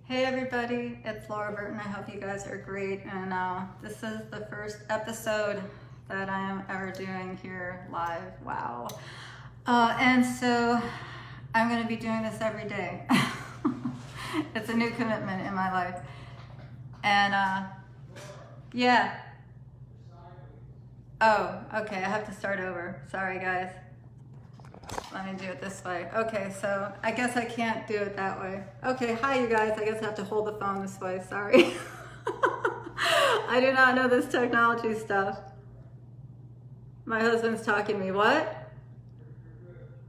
Hey everybody, it's Laura Burton. I hope you guys are great, and this is the first episode that I am ever doing here live. Wow. And so I'm going to be doing this every day. It's a new commitment in my life. And yeah. Oh, okay, I have to start over. Sorry guys. Let me do it this way. Okay, so I guess I can't do it that way. Okay, hi you guys. I guess I have to hold the phone this way. Sorry. I do not know this technology stuff. My husband's talking to me. What?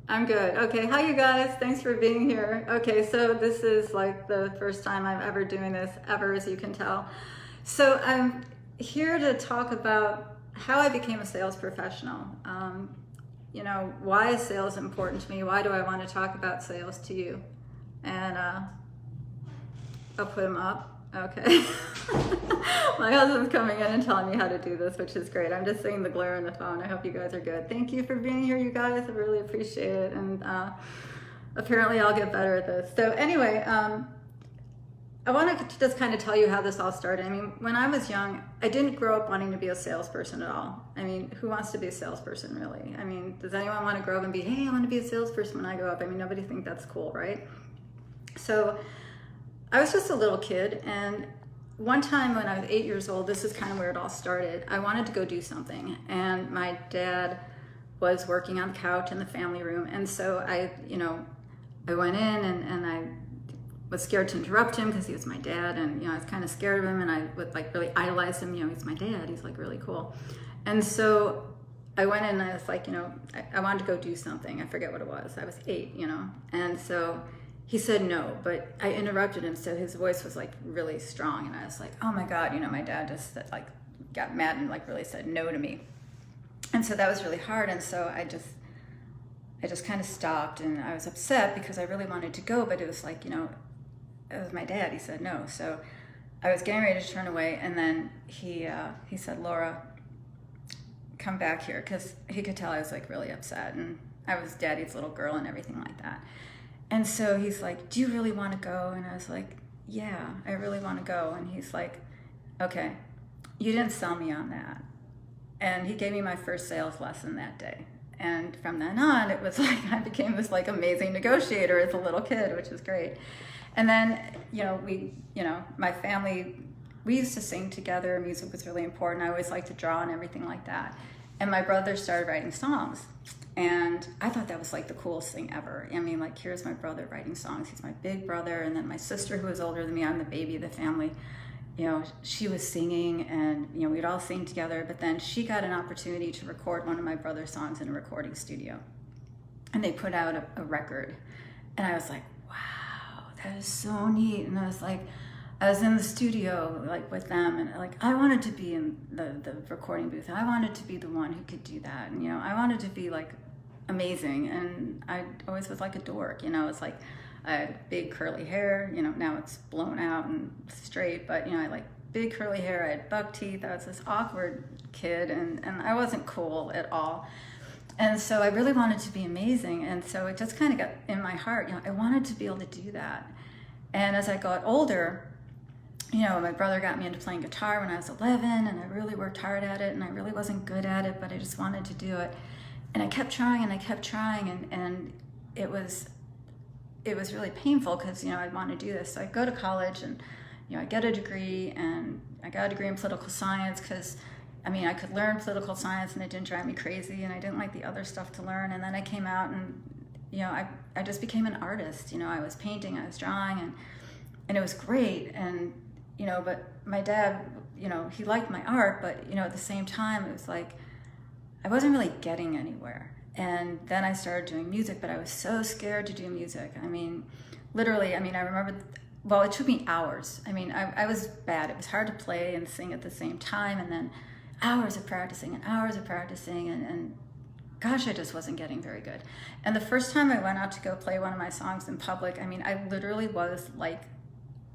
I'm good. Okay, hi you guys. Thanks for being here. Okay, so this is like the first time I'm ever doing this, ever, as you can tell. So I'm here to talk about how I became a sales professional. You know, why is sales important to me? Why do I want to talk about sales to you? And I'll put them up. Okay. My husband's coming in and telling me how to do this, which is great. I'm just seeing the glare on the phone. I hope you guys are good. Thank you for being here, you guys. I really appreciate it. And apparently I'll get better at this. So anyway, I want to just kind of tell you how this all started. I mean, when I was young, I didn't grow up wanting to be a salesperson at all. I mean, who wants to be a salesperson, really? I mean, does anyone want to grow up and be, hey, I want to be a salesperson when I grow up? I mean, nobody thinks that's cool, right? So I was just a little kid, and one time when I was 8 years old, this is kind of where it all started. I wanted to go do something, and my dad was working on the couch in the family room, and so I went in and I was scared to interrupt him because he was my dad, and I was kind of scared of him, and I would like really idolize him. He's my dad. He's like really cool. And so I went in and I was like, I wanted to go do something. I forget what it was. I was 8, and so he said no, but I interrupted him. So his voice was like really strong, and I was like, oh my God, my dad just like got mad and like really said no to me. And so that was really hard. And so I just kind of stopped, and I was upset because I really wanted to go, but it was like, it was my dad. He said no. So I was getting ready to turn away, and then he said, Laura, come back here, because he could tell I was like really upset, and I was daddy's little girl and everything like that. And so he's like, do you really want to go? And I was like, yeah, I really want to go. And he's like, okay, you didn't sell me on that. And he gave me my first sales lesson that day. And from then on, it was like I became this like amazing negotiator as a little kid, which was great. And then, my family, we used to sing together. Music was really important. I always liked to draw and everything like that. And my brother started writing songs. And I thought that was like the coolest thing ever. I mean, like, here's my brother writing songs. He's my big brother. And then my sister, who was older than me, I'm the baby of the family. She was singing, and, we'd all sing together. But then she got an opportunity to record one of my brother's songs in a recording studio. And they put out a record. And I was like, that is so neat. And I was in the studio like with them, and like I wanted to be in the recording booth. I wanted to be the one who could do that, and I wanted to be like amazing. And I always was like a dork. It's like I had big curly hair. Now it's blown out and straight, but I like big curly hair. I had buck teeth. I was this awkward kid, and I wasn't cool at all. And so I really wanted to be amazing. And so it just kind of got in my heart, I wanted to be able to do that. And as I got older, my brother got me into playing guitar when I was 11, and I really worked hard at it, and I really wasn't good at it, but I just wanted to do it. And I kept trying, and it was really painful because, I'd want to do this. So I'd go to college, and, I get a degree, and I got a degree in political science because I could learn political science, and it didn't drive me crazy, and I didn't like the other stuff to learn. And then I came out, and I just became an artist. I was painting, I was drawing, and it was great. And but my dad, he liked my art, but at the same time, it was like I wasn't really getting anywhere. And then I started doing music, but I was so scared to do music. Literally, I remember. Well, it took me hours. I was bad. It was hard to play and sing at the same time, and then hours of practicing and gosh, I just wasn't getting very good. And the first time I went out to go play one of my songs in public, I literally was like,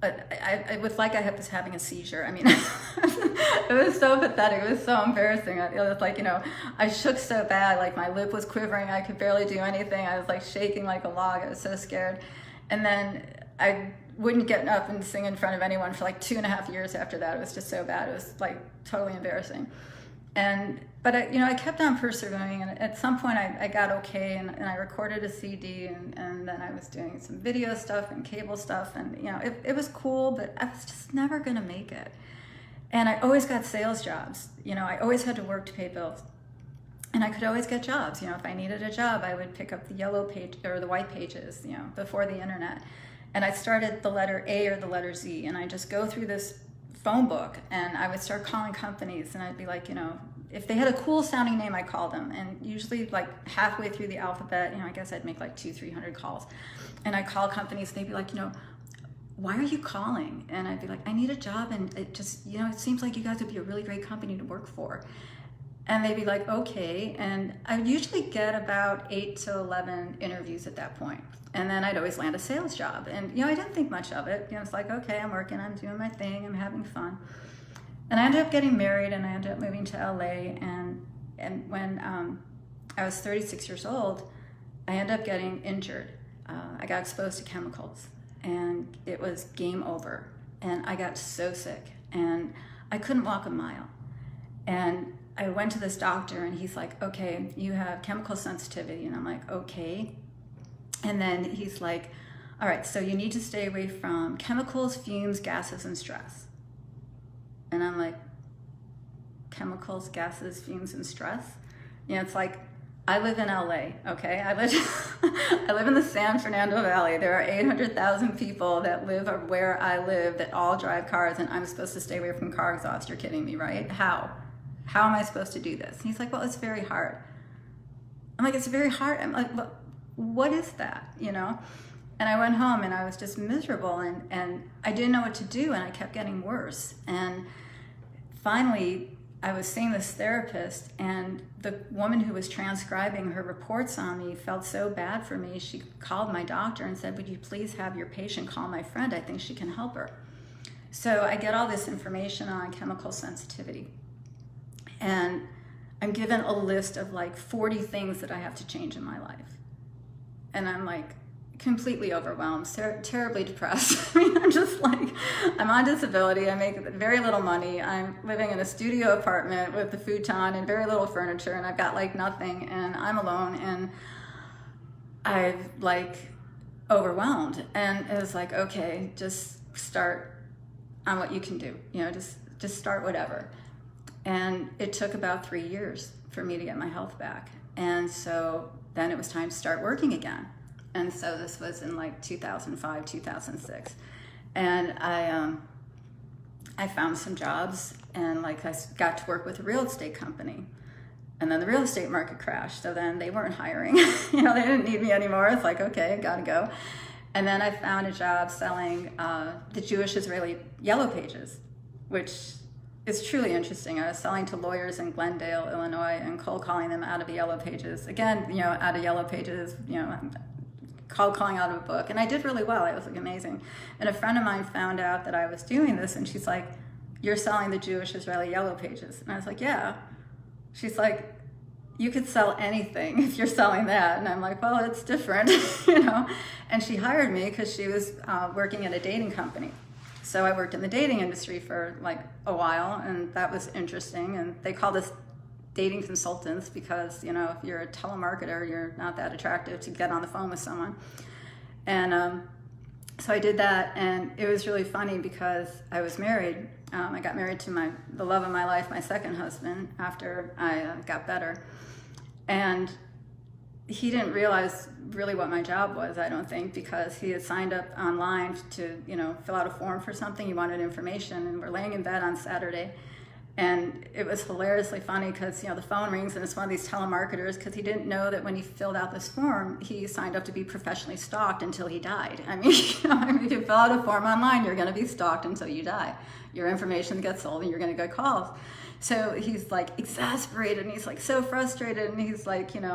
I was like I was having a seizure. It was so pathetic. It was so embarrassing. It was like, I shook so bad, like my lip was quivering. I could barely do anything. I was like shaking like a log. I was so scared. And then I wouldn't get up and sing in front of anyone for like 2.5 years after that. It was just so bad. It was like totally embarrassing. But I kept on persevering, and at some point I got okay, and I recorded a CD, and then I was doing some video stuff and cable stuff, and it was cool, but I was just never gonna make it. And I always got sales jobs. I always had to work to pay bills, and I could always get jobs. If I needed a job, I would pick up the yellow page or the white pages, before the internet, and I started the letter A or the letter Z, and I just go through this phone book, and I would start calling companies, and I'd be like, if they had a cool sounding name, I called them, and usually like halfway through the alphabet, I guess I'd make like 200-300 calls, and I call companies, they'd be like, why are you calling? And I'd be like, I need a job, and it just, it seems like you guys would be a really great company to work for. And they'd be like, okay. And I would usually get about 8 to 11 interviews at that point. And then I'd always land a sales job. And, I didn't think much of it. It's like, okay, I'm working, I'm doing my thing, I'm having fun. And I ended up getting married, and I ended up moving to LA. And when I was 36 years old, I ended up getting injured. I got exposed to chemicals, and it was game over. And I got so sick, and I couldn't walk a mile. And I went to this doctor, and he's like, okay, you have chemical sensitivity. And I'm like, okay. And then he's like, all right, so you need to stay away from chemicals, fumes, gases, and stress. And I'm like, chemicals, gases, fumes, and stress? It's like, I live in LA, okay? I live in the San Fernando Valley. There are 800,000 people that live where I live that all drive cars, and I'm supposed to stay away from car exhaust. You're kidding me, right? How am I supposed to do this? And he's like, well, it's very hard. I'm like, it's very hard? I'm like, what is that, And I went home, and I was just miserable, and I didn't know what to do, and I kept getting worse. And finally, I was seeing this therapist, and the woman who was transcribing her reports on me felt so bad for me. She called my doctor and said, would you please have your patient call my friend? I think she can help her. So I get all this information on chemical sensitivity, and I'm given a list of like 40 things that I have to change in my life. And I'm like completely overwhelmed, terribly depressed. I'm just like, I'm on disability, I make very little money, I'm living in a studio apartment with a futon and very little furniture, and I've got like nothing, and I'm alone, and I've like overwhelmed. And it was like, okay, just start on what you can do, just start whatever. And it took about 3 years for me to get my health back. And so then it was time to start working again. And so this was in like 2005, 2006. And I found some jobs, and like I got to work with a real estate company. And then the real estate market crashed. So then they weren't hiring. They didn't need me anymore. It's like, okay, gotta go. And then I found a job selling the Jewish Israeli Yellow Pages, which is truly interesting. I was selling to lawyers in Glendale, Illinois, and cold calling them out of the Yellow Pages. Again, out of Yellow Pages, cold calling out of a book. And I did really well. It was like amazing. And a friend of mine found out that I was doing this, and she's like, you're selling the Jewish Israeli Yellow Pages. And I was like, yeah. She's like, you could sell anything if you're selling that. And I'm like, well, it's different, And she hired me because she was working at a dating company. So I worked in the dating industry for like a while, and that was interesting. And they called us dating consultants because, if you're a telemarketer, you're not that attractive to get on the phone with someone. And so I did that, and it was really funny because I was married. I got married to the love of my life, my second husband, after I got better. And he didn't realize really what my job was, I don't think, because he had signed up online to, fill out a form for something. He wanted information, and we're laying in bed on Saturday. And it was hilariously funny because, the phone rings, and it's one of these telemarketers, because he didn't know that when he filled out this form, he signed up to be professionally stalked until he died. I mean, if you fill out a form online, you're going to be stalked until you die. Your information gets sold, and you're going to get calls. So he's like exasperated, and he's like so frustrated, and he's like, And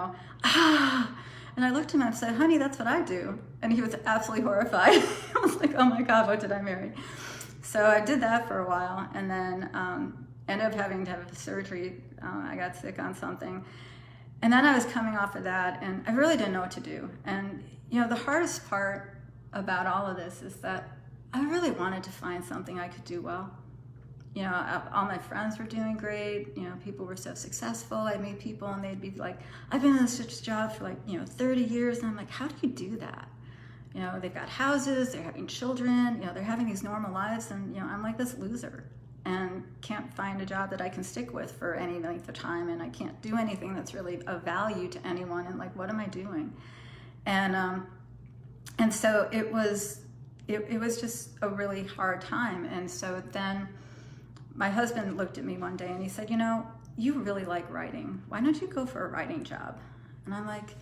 I looked at him and I said, honey, that's what I do. And he was absolutely horrified. I was like, oh my God, what did I marry? So I did that for a while, and then ended up having to have surgery. I got sick on something. And then I was coming off of that, and I really didn't know what to do. And, the hardest part about all of this is that I really wanted to find something I could do well. You know, all my friends were doing great. You know, people were so successful. I meet people and they'd be like, I've been in this job for like, 30 years. And I'm like, how do you do that? You know, they've got houses, they're having children, they're having these normal lives. And, I'm like this loser and can't find a job that I can stick with for any length of time. And I can't do anything that's really of value to anyone. And like, what am I doing? And so it was just a really hard time. And so then my husband looked at me one day and he said, you really like writing. Why don't you go for a writing job? And I'm like,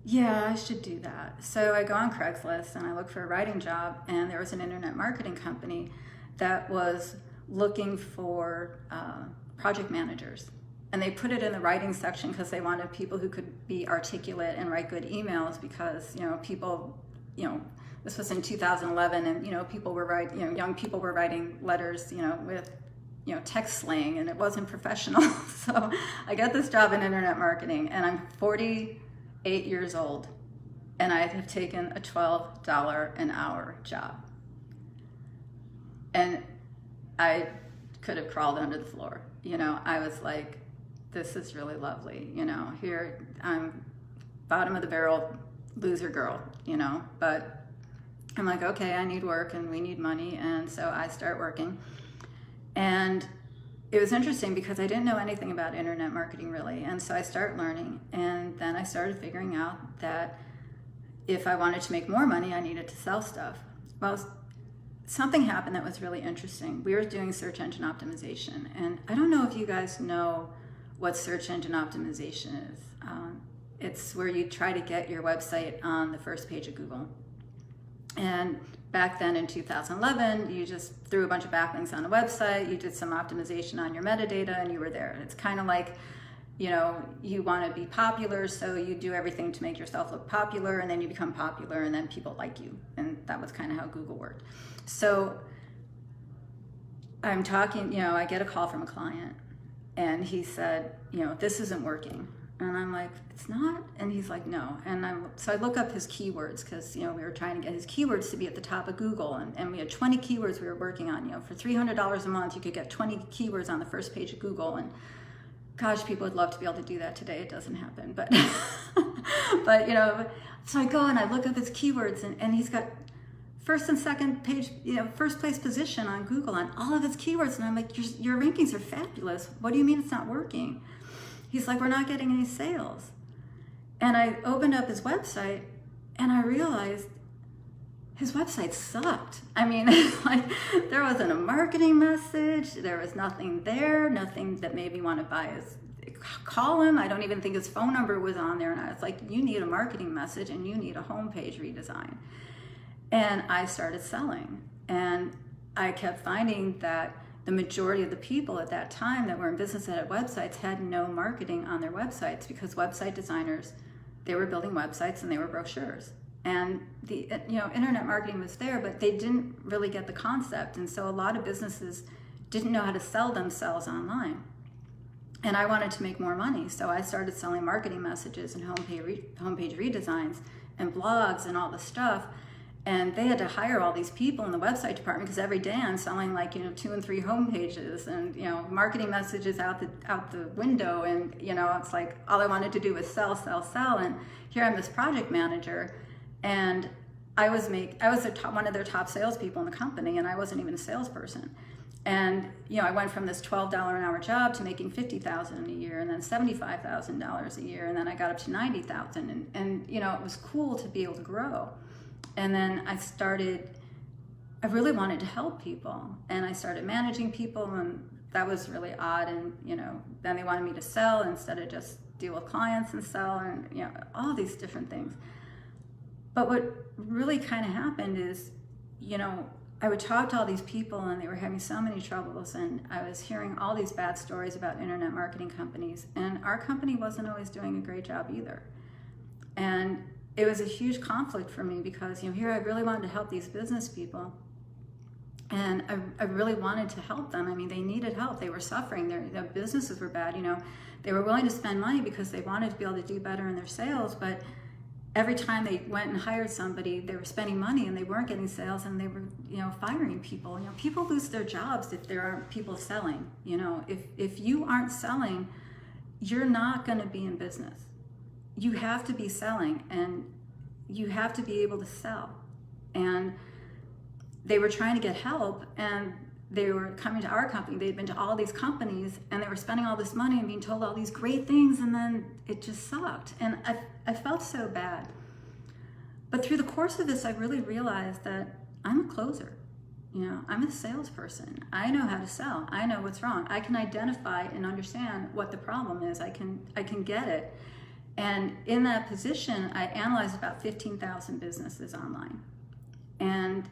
yeah, I should do that. So I go on Craigslist and I look for a writing job, and there was an internet marketing company that was looking for project managers. And they put it in the writing section because they wanted people who could be articulate and write good emails, because, people, this was in 2011, and, people were writing, young people were writing letters, with, text slang, and it wasn't professional. So I got this job in internet marketing, and I'm 48 years old, and I have taken a $12 an hour job. And I could have crawled under the floor. I was like, this is really lovely. Here I'm bottom of the barrel loser girl, but I'm like, okay, I need work and we need money. And so I start working. And it was interesting because I didn't know anything about internet marketing really. And so I started learning, and then I started figuring out that if I wanted to make more money, I needed to sell stuff. Well, something happened that was really interesting. We were doing search engine optimization, and I don't know if you guys know what search engine optimization is. It's where you try to get your website on the first page of Google. And back then in 2011, you just threw a bunch of backlinks on a website, you did some optimization on your metadata, and you were there. It's kind of like, you want to be popular, so you do everything to make yourself look popular, and then you become popular, and then people like you. And that was kind of how Google worked. So I'm talking, I get a call from a client, and he said, this isn't working. And I'm like, it's not? And he's like, no. And so I look up his keywords, because, we were trying to get his keywords to be at the top of Google. And we had 20 keywords we were working on. For $300 a month, you could get 20 keywords on the first page of Google. And gosh, people would love to be able to do that today. It doesn't happen. But, so I go and I look up his keywords, and he's got first and second page, first place position on Google on all of his keywords. And I'm like, your rankings are fabulous. What do you mean it's not working? He's like, we're not getting any sales. And I opened up his website, and I realized his website sucked. I mean, like, there wasn't a marketing message. There was nothing there, nothing that made me want to call him. I don't even think his phone number was on there. And I was like, you need a marketing message, and you need a homepage redesign. And I started selling. And I kept finding that the majority of the people at that time that were in business that had websites had no marketing on their websites, because website designers, they were building websites and they were brochures. And the internet marketing was there, but they didn't really get the concept. And so a lot of businesses didn't know how to sell themselves online. And I wanted to make more money, so I started selling marketing messages and homepage redesigns and blogs and all the stuff. And they had to hire all these people in the website department, because every day I'm selling 2 and 3 homepages and marketing messages out the window, and it's like all I wanted to do was sell. And here I'm this project manager, and I was one of their top salespeople in the company, and I wasn't even a salesperson. And I went from this $12 an hour job to making $50,000 a year, and then $75,000 a year, and then I got up to $90,000, and it was cool to be able to grow. And then I really wanted to help people, and I started managing people, and that was really odd. And then they wanted me to sell instead of just deal with clients and sell, and all these different things. But what really kind of happened is, I would talk to all these people, and they were having so many troubles, and I was hearing all these bad stories about internet marketing companies, and our company wasn't always doing a great job either. And it was a huge conflict for me, because here I really wanted to help these business people, and I really wanted to help them. I mean, they needed help. They were suffering. Their businesses were bad. They were willing to spend money because they wanted to be able to do better in their sales, but every time they went and hired somebody, they were spending money and they weren't getting sales, and they were, firing people. People lose their jobs if there aren't people selling. If you aren't selling, you're not going to be in business. You have to be selling, and you have to be able to sell. And they were trying to get help, and they were coming to our company. They'd been to all these companies, and they were spending all this money and being told all these great things, and then it just sucked. And I felt so bad. But through the course of this, I really realized that I'm a closer. I'm a salesperson. I know how to sell. I know what's wrong. I can identify and understand what the problem is. I can get it. And in that position, I analyzed about 15,000 businesses online. And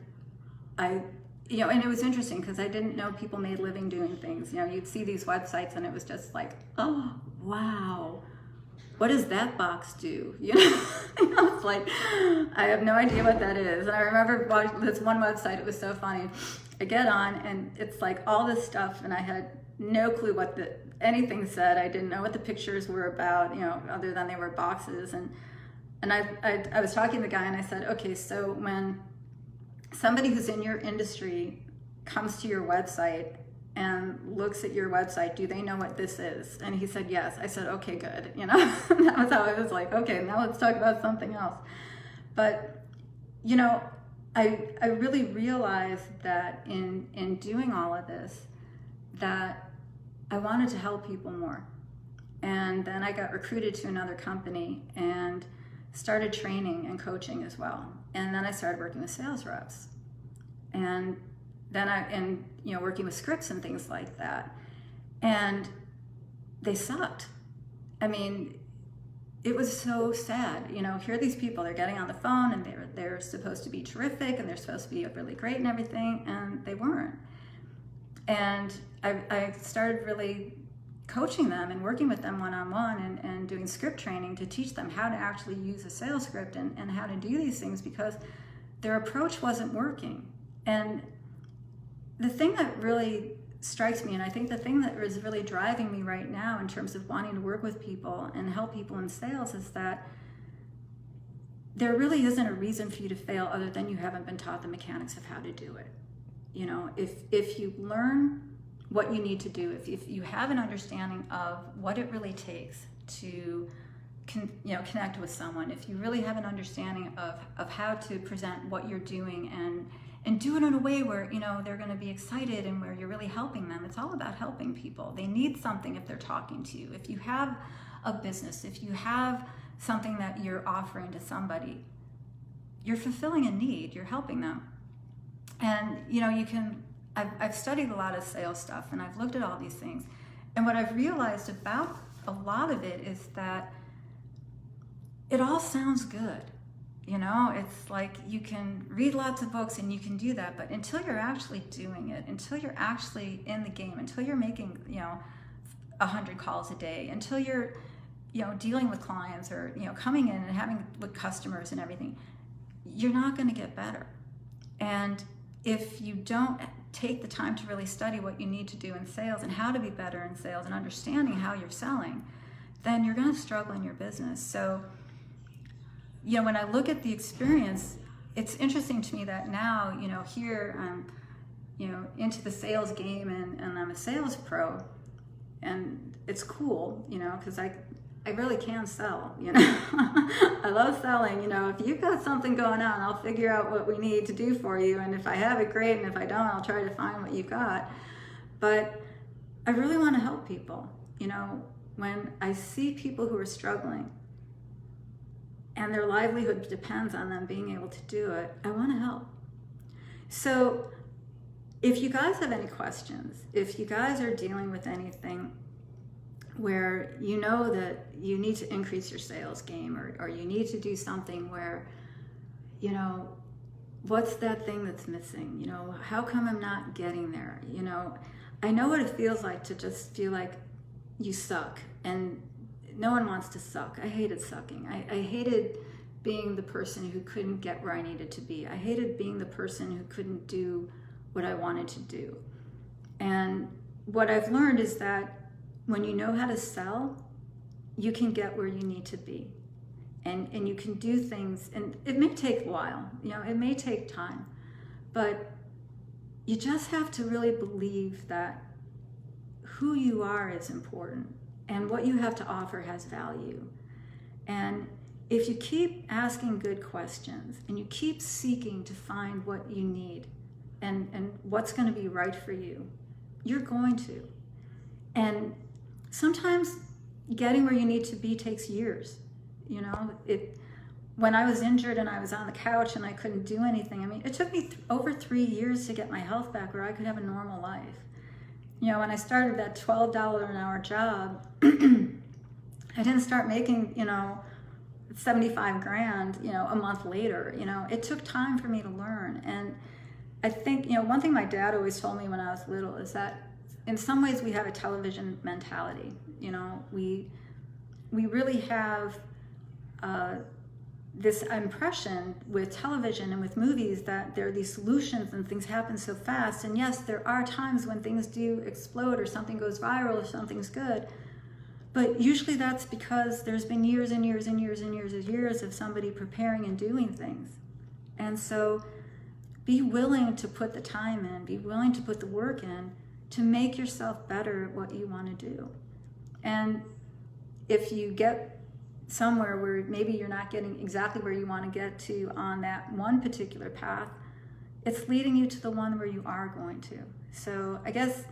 and it was interesting because I didn't know people made a living doing things. You'd see these websites and it was just like, oh, wow, what does that box do? It's like, I have no idea what that is. And I remember watching this one website, it was so funny. I get on and it's like all this stuff, and I had no clue what anything said. I didn't know what the pictures were about, other than they were boxes. And I was talking to the guy and I said, okay, so when somebody who's in your industry comes to your website and looks at your website, do they know what this is? And he said, yes. I said, okay, good. That was how I was like, okay, now let's talk about something else. But, I really realized that in doing all of this, that I wanted to help people more. And then I got recruited to another company and started training and coaching as well. And then I started working with sales reps. And then working with scripts and things like that. And they sucked. I mean, it was so sad. Here are these people, they're getting on the phone and they're supposed to be terrific and they're supposed to be really great and everything, and they weren't. And I started really coaching them and working with them one-on-one and doing script training to teach them how to actually use a sales script and how to do these things, because their approach wasn't working. And the thing that really strikes me, and I think the thing that is really driving me right now in terms of wanting to work with people and help people in sales, is that there really isn't a reason for you to fail other than you haven't been taught the mechanics of how to do it. If you learn what you need to do, if you have an understanding of what it really takes to connect with someone, if you really have an understanding of how to present what you're doing and do it in a way where they're going to be excited and where you're really helping them. It's all about helping people. They need something if they're talking to you. If you have a business, if you have something that you're offering to somebody, you're fulfilling a need, you're helping them. And I've studied a lot of sales stuff and I've looked at all these things, and what I've realized about a lot of it is that it all sounds good. It's like you can read lots of books and you can do that, but until you're actually doing it, until you're actually in the game, until you're making 100 calls a day, until you're dealing with clients or coming in and having with customers and everything, you're not going to get better. And if you don't take the time to really study what you need to do in sales and how to be better in sales and understanding how you're selling, then you're going to struggle in your business. So when I look at the experience, it's interesting to me that now, here I'm, into the sales game and I'm a sales pro, and it's cool, because I really can sell, I love selling. If you've got something going on, I'll figure out what we need to do for you. And if I have it, great. And if I don't, I'll try to find what you've got. But I really want to help people. When I see people who are struggling, and their livelihood depends on them being able to do it, I want to help. So if you guys have any questions, if you guys are dealing with anything where that you need to increase your sales game, or you need to do something where, what's that thing that's missing? How come I'm not getting there? I know what it feels like to just feel like you suck, and no one wants to suck. I hated sucking. I hated being the person who couldn't get where I needed to be. I hated being the person who couldn't do what I wanted to do. And what I've learned is that when you know how to sell, you can get where you need to be. and you can do things, and it may take a while, it may take time, but you just have to really believe that who you are is important and what you have to offer has value. And if you keep asking good questions and you keep seeking to find what you need and what's going to be right for you, you're going to. And sometimes getting where you need to be takes years. When I was injured and I was on the couch and I couldn't do anything, I mean, it took me over 3 years to get my health back where I could have a normal life. When I started that $12 an hour job, I didn't start making, 75 grand, a month later. It took time for me to learn. And I think, one thing my dad always told me when I was little is that in some ways we have a television mentality. We really have this impression with television and with movies that there are these solutions and things happen so fast. And yes, there are times when things do explode or something goes viral or something's good. But usually that's because there's been years and years and years and years and years of somebody preparing and doing things. And so be willing to put the time in, be willing to put the work in to make yourself better at what you want to do. And if you get somewhere where maybe you're not getting exactly where you want to get to on that one particular path, it's leading you to the one where you are going to. So I guess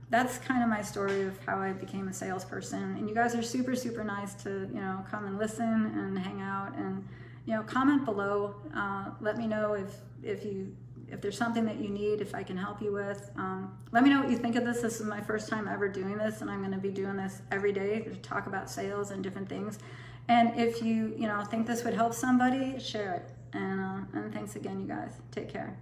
that's kind of my story of how I became a salesperson. And you guys are super, super nice to, come and listen and hang out and, comment below. Let me know if there's something that you need, if I can help you with. Let me know what you think of this. This is my first time ever doing this, and I'm going to be doing this every day to talk about sales and different things. And if you think this would help somebody, share it. And thanks again, you guys. Take care.